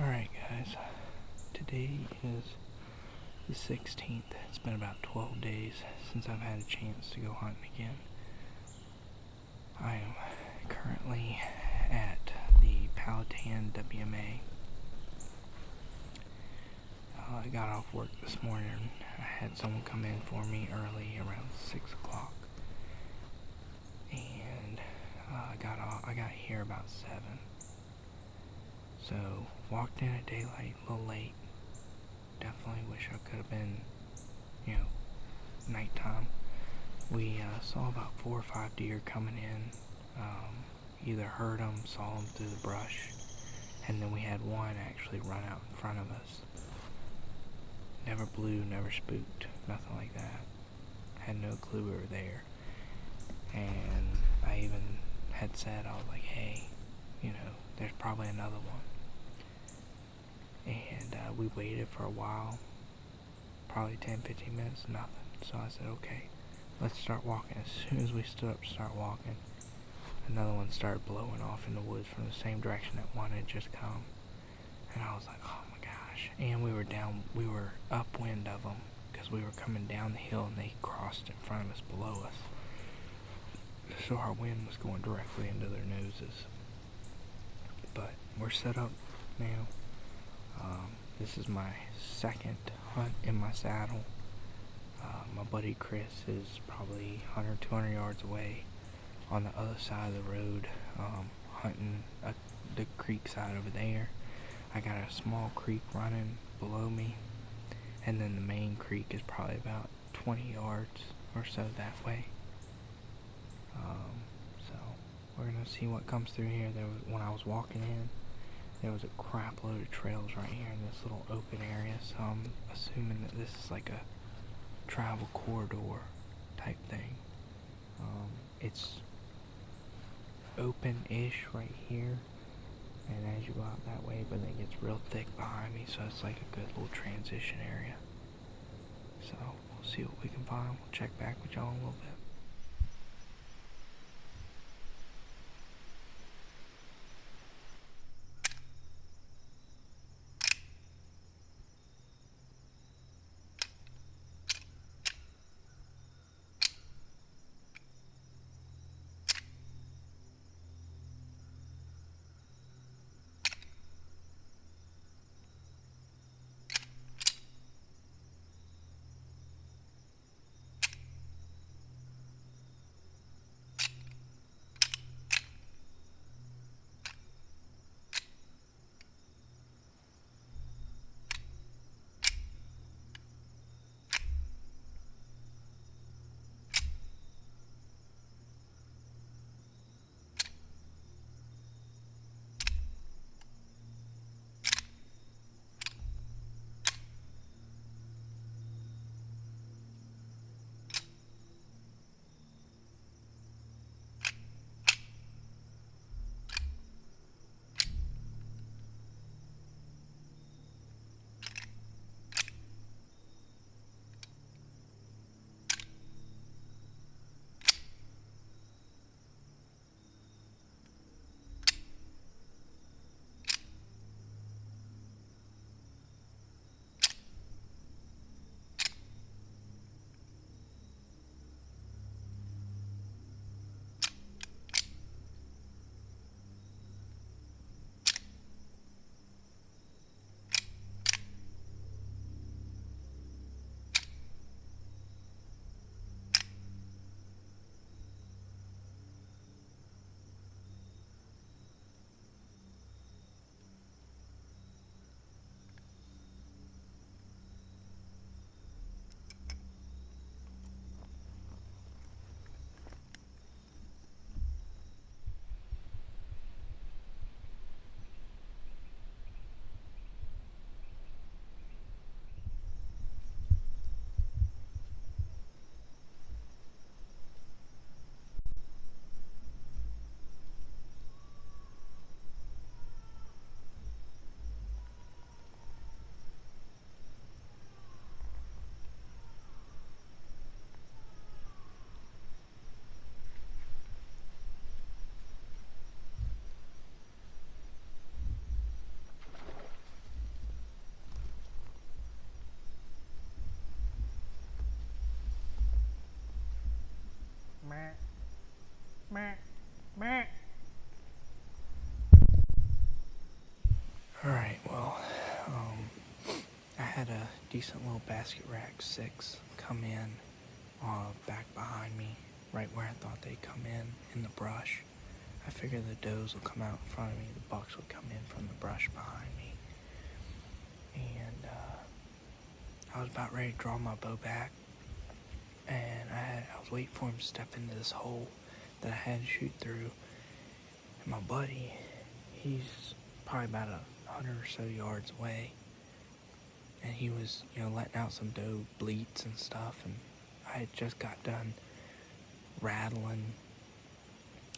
Alright guys, today is the 16th. It's been about 12 days since I've had a chance to go hunting again. I am currently at the Powhatan WMA. I got off work this morning. I had someone come in for me early around 6 o'clock. And I got here about 7. So, walked in at daylight, a little late. Definitely wish I could have been, nighttime. We saw about 4 or 5 deer coming in. Either heard them, saw them through the brush, and then we had one actually run out in front of us. Never blew, never spooked, nothing like that. Had no clue we were there. And I even had said, I was like, hey, there's probably another one. And we waited for a while, probably 10-15 minutes, nothing. So I said, okay, let's start walking. As soon as we stood up to start walking, another one started blowing off in the woods from the same direction that one had just come. And I was like, oh my gosh. And we were upwind of them, because we were coming down the hill and they crossed in front of us, below us. So our wind was going directly into their noses. But we're set up now. This is my second hunt in my saddle. My buddy Chris is probably 100-200 yards away on the other side of the road, hunting the creek side over there. I got a small creek running below me, and then the main creek is probably about 20 yards or so that way. So we're gonna see what comes through here. When I was walking in, there was a crap load of trails right here in this little open area, so I'm assuming that this is like a travel corridor type thing. It's open-ish right here, and as you go out that way, but then it gets real thick behind me, so it's like a good little transition area. So we'll see what we can find. We'll check back with y'all in a little bit. Alright, well, I had a decent little basket rack 6 come in back behind me, right where I thought they'd come in the brush. I figured the does will come out in front of me, the bucks would come in from the brush behind me. And I was about ready to draw my bow back, and I was waiting for him to step into this hole that I had to shoot through. And my buddy, he's probably about 100 or so yards away, and he was, letting out some doe bleats and stuff, and I had just got done rattling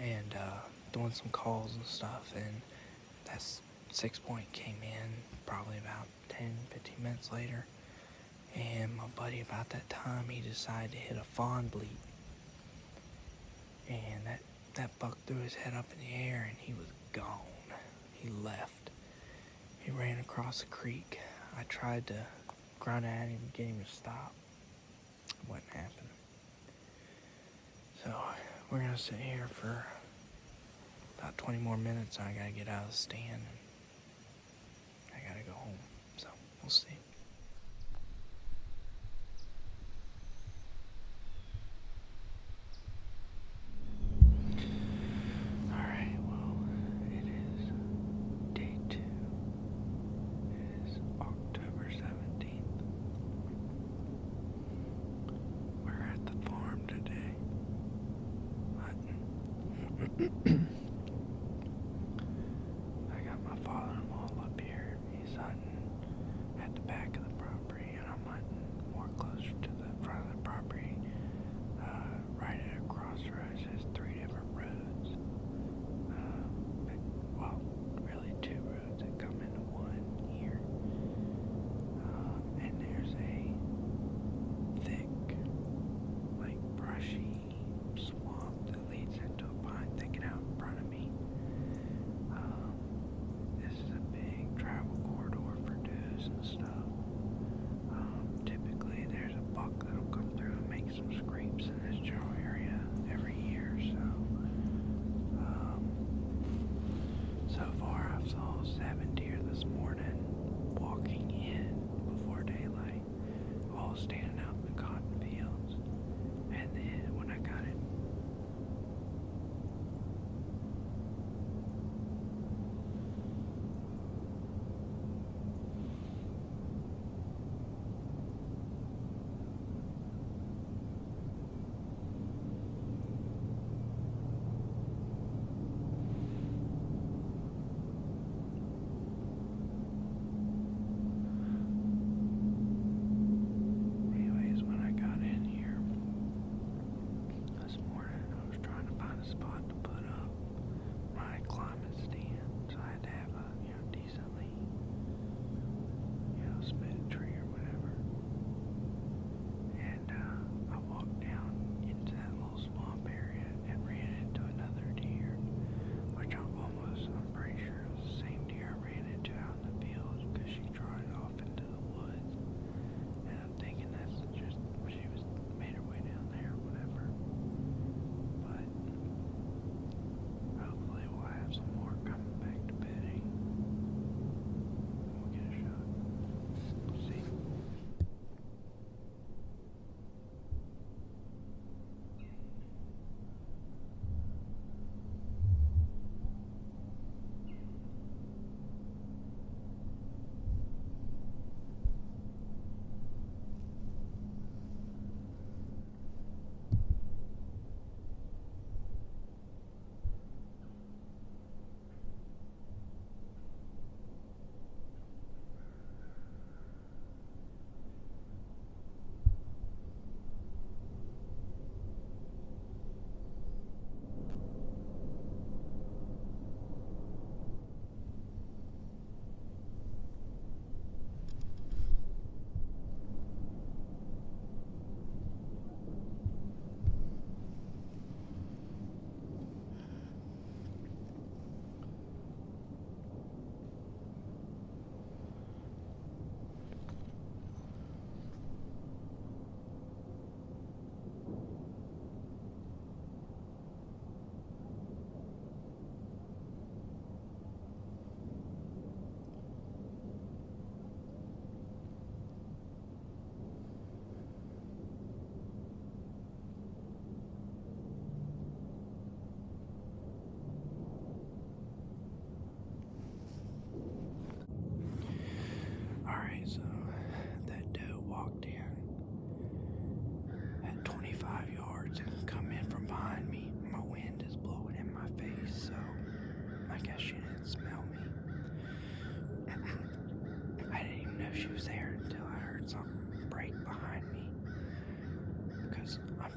and doing some calls and stuff, and that 6-point came in probably about 10-15 minutes later. And my buddy, about that time, he decided to hit a fawn bleat, and that buck threw his head up in the air and he was gone. He left. He ran across the creek. I tried to grunt at him, get him to stop. It wasn't happening. So we're gonna sit here for about 20 more minutes, and I gotta get out of the stand, and I gotta go home. So we'll see. I got my father-in-law up here. He's hunting at the back of the property, and I'm hunting more closer to the front of the property, right at a crossroads. There's 3 different roads. Well, really 2 roads that come into one here. And there's a thick, like brushy swamp that leads into a pine thicket out in front of me. This is a big travel corridor for does and stuff. Typically there's a buck that'll come through and make some scrapes in this general area every year. So far I've saw 7 deer this morning walking in before daylight, all standing out in the cotton fields. And then when I got it,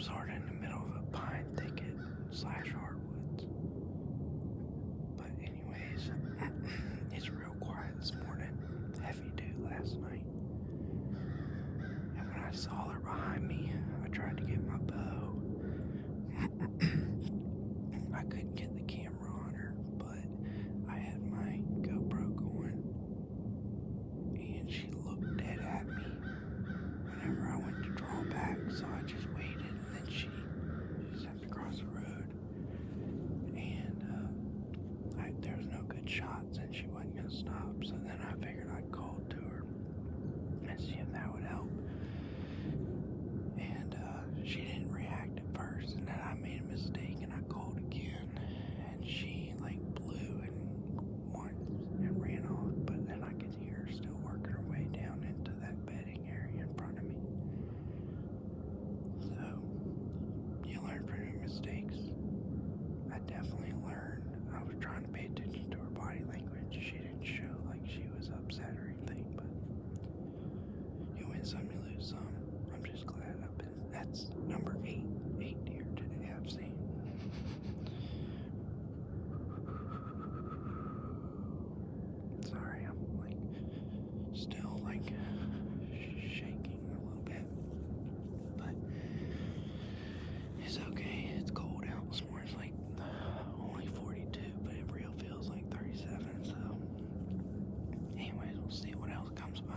sort of in the middle of a pine thicket / hardwoods. But anyways, it's real quiet this morning. Heavy dew last night. And when I saw her behind me, I tried to get my bow. I couldn't get the camera on her, but I had my GoPro going, and she looked dead at me whenever I went to draw back, so I just waited, and then she stepped across the road, and there was no good shots, and she wasn't going to stop, so then I figured I'd call to her and see if that would help. And she didn't react at first, and then I made a mistake and I called again, and she blew and ran off, but then I could hear her still working her way down into that bedding area in front of me. So you learn from your mistakes. I definitely learned. I was trying to pay attention to her body language. She didn't show like she was upset or anything, but you win some, you lose some. I'm just glad that's number 8 deer today I've seen. Sorry, I'm still shaking a little bit, but it's okay. It's cold out this morning. It's only 42, but it real feels like 37. So anyways, we'll see what else comes by.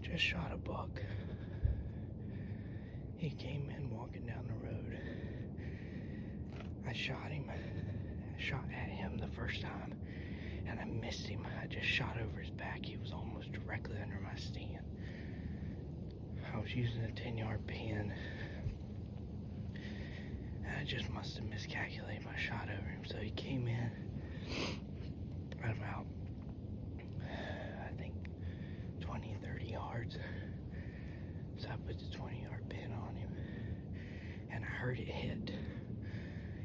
Just shot a buck. He came in walking down the road. I shot him. I shot at him the first time, and I missed him. I just shot over his back. He was almost directly under my stand. I was using a 10-yard pin, and I just must have miscalculated my shot over him. So he came in at about, I think, 20, 30 yards. So I put the 20-yard pin on him, and I heard it hit.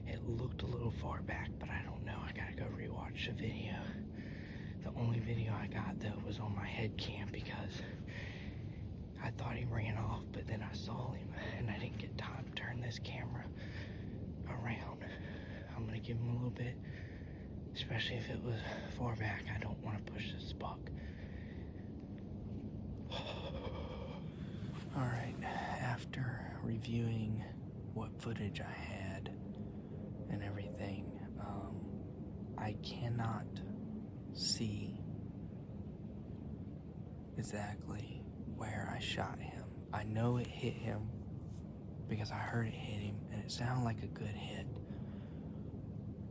It looked a little far back, but I don't know. I gotta go rewatch the video. The only video I got, though, was on my head cam because I thought he ran off, but then I saw him, and I didn't get time to turn this camera around. I'm gonna give him a little bit, especially if it was far back. I don't want to push this buck. Alright, after reviewing what footage I had and everything, I cannot see exactly where I shot him. I know it hit him because I heard it hit him and it sounded like a good hit,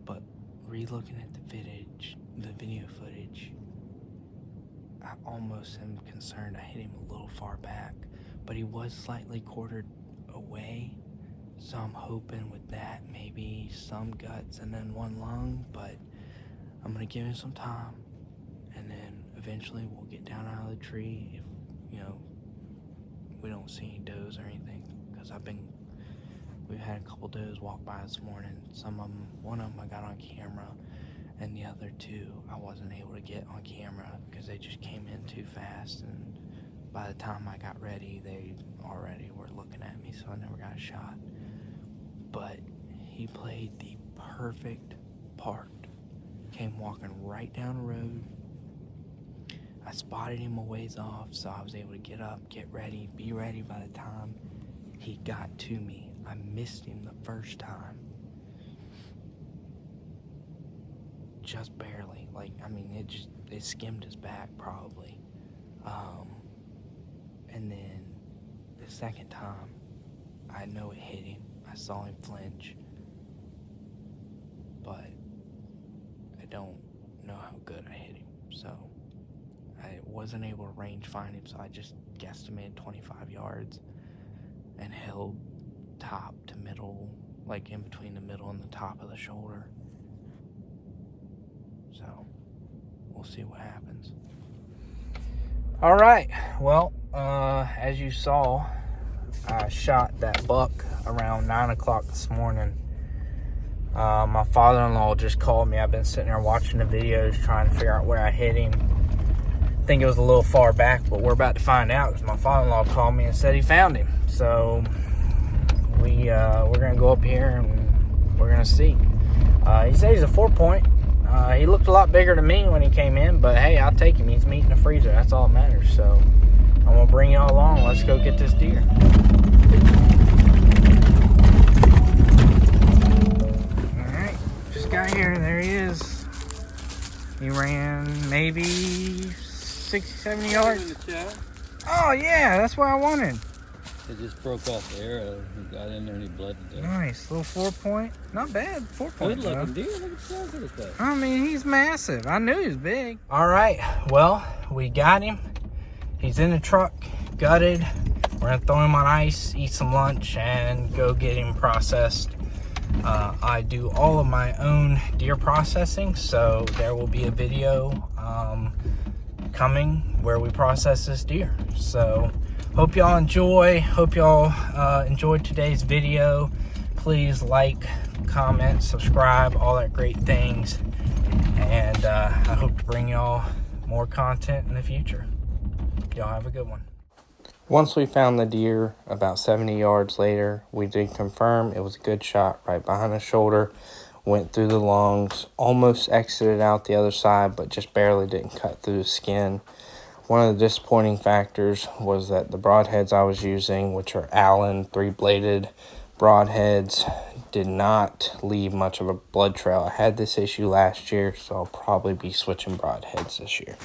but re-looking at the video footage, I almost am concerned I hit him a little far back, but he was slightly quartered away, so I'm hoping with that maybe some guts and then one lung, but I'm gonna give him some time, and then eventually we'll get down out of the tree if, we don't see any does or anything, because we've had a couple does walk by this morning. One of them I got on camera, and the other two I wasn't able to get on camera because they just came in too fast, and by the time I got ready, they already were looking at me, so I never got a shot. But he played the perfect part. Came walking right down the road. I spotted him a ways off, so I was able to get up, get ready, be ready by the time he got to me. I missed him the first time. Just barely. It skimmed his back probably. And then the second time, I know it hit him. I saw him flinch. But I don't know how good I hit him. So I wasn't able to range find him, so I just guesstimated 25 yards and held top to middle, like in between the middle and the top of the shoulder. So we'll see what happens. All right, well, as you saw, I shot that buck around 9 o'clock this morning. My father-in-law just called me. I've been sitting there watching the videos trying to figure out where I hit him. I think it was a little far back, but we're about to find out because my father-in-law called me and said he found him. So we're gonna go up here and we're gonna see. He said he's a 4-point. He looked a lot bigger to me when he came in, but hey, I'll take him. He's meat in the freezer. That's all that matters. So I'm gonna bring y'all along. Let's go get this deer. All right, just got here. There he is. He ran maybe 60, 70 yards. Oh yeah, that's what I wanted. It just broke off the arrow. He got in there and he bled to death. Nice, little 4-point. Not bad, 4-point. Good looking deer. Look at the size of that. I mean, he's massive. I knew he was big. All right, well, we got him. He's in the truck, gutted. We're gonna throw him on ice, eat some lunch, and go get him processed. I do all of my own deer processing, so there will be a video coming where we process this deer. So hope y'all enjoyed today's video. Please like, comment, subscribe, all that great things. And I hope to bring y'all more content in the future. Y'all have a good one. Once we found the deer, about 70 yards later, we did confirm it was a good shot right behind the shoulder. Went through the lungs, almost exited out the other side, but just barely didn't cut through the skin. One of the disappointing factors was that the broadheads I was using, which are Allen 3-bladed broadheads, did not leave much of a blood trail. I had this issue last year, so I'll probably be switching broadheads this year.